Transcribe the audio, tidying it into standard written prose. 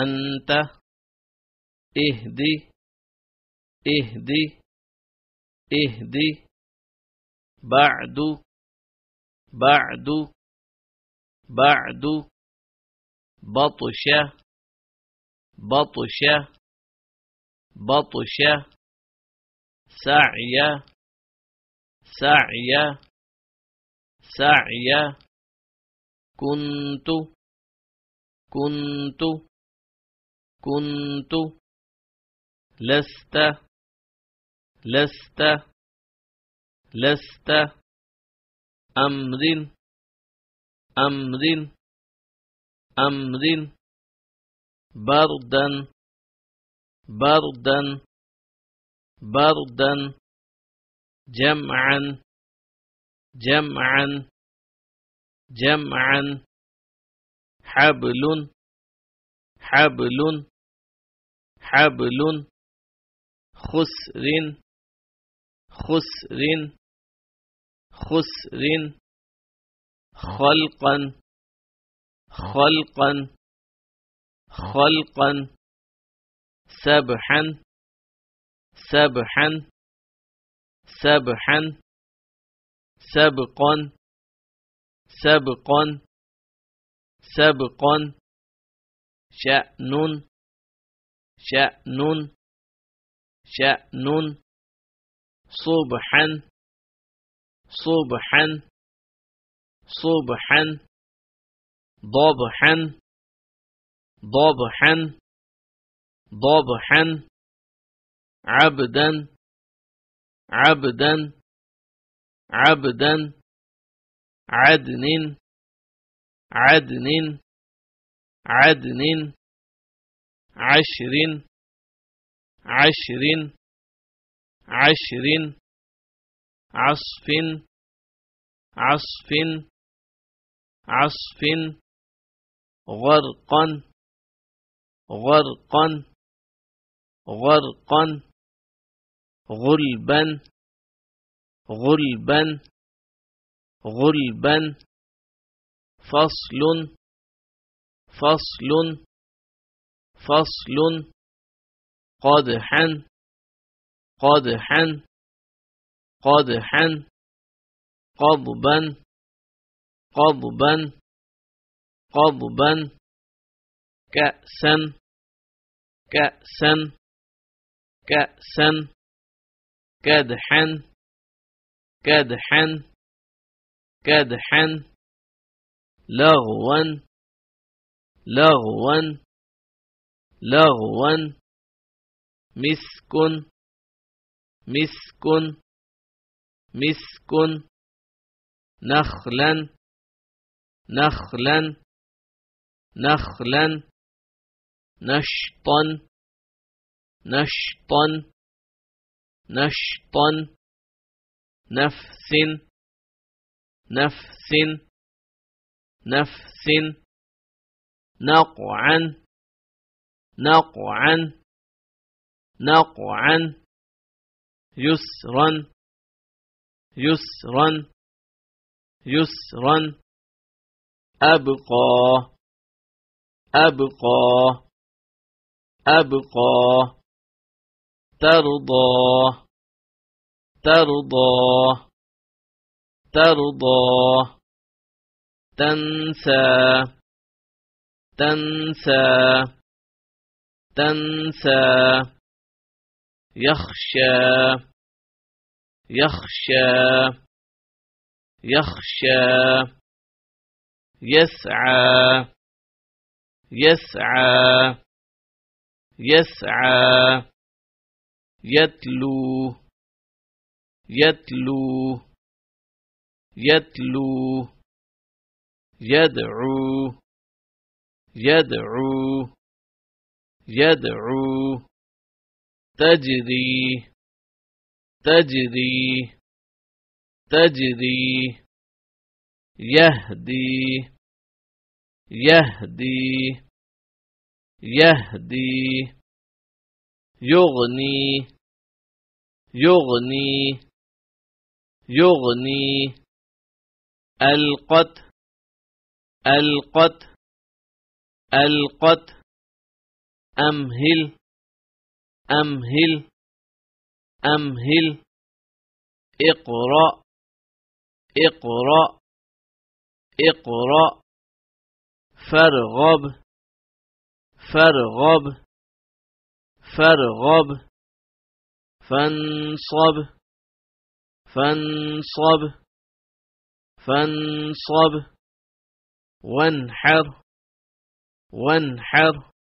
أنت اهدي اهدي اهدي بعد بعد بعد بطش بطش بطش سعي سعي سعي كنت كنت كنت لست لست لست أمر أمر أمر بردا بردا بردا جمعا جمعا جمعا حبل حبل حبل خسر خسر خسر خلقا خلقا خلقا سبحا سبحا سبحا سبقا سبقا سبقا شأن شأن شأن صبحا صبحا صبحا ضبحا ضبحا ضبحا عبدا عبدا عبدا عدن عدن عدن عشر عشر عشر عصف عصف عصف غرقا غرقا غرقا غلبا غلبا غلبا فصل فصل فصل قدحا قدحا قدحا قضبا قضبا قضبا كأسا كأسا كأسا كدحا كدحا كدحا لغوا لغوا لغوا مسك مسك مسك نخلا نخلا نخلا نشطا نشطا نشطا نفس نفس نفس نقعا نقعا نقعا يسرا يسرا يسرا أبقى أبقى أبقى ترضى ترضى ترضى تنسى تنسى تنسى يخشى يخشى يخشى يسعى يسعى يسعى يتلو يتلو يتلو يدعو يدعو يدعو تجري تجري تجري يهدي يهدي يهدي يغني يغني يغني ألقت ألقت ألقت أمهل أمهل أمهل اقرأ اقرأ اقرأ فارغب فارغب فارغب فانصب فانصب فانصب وانحر وانحر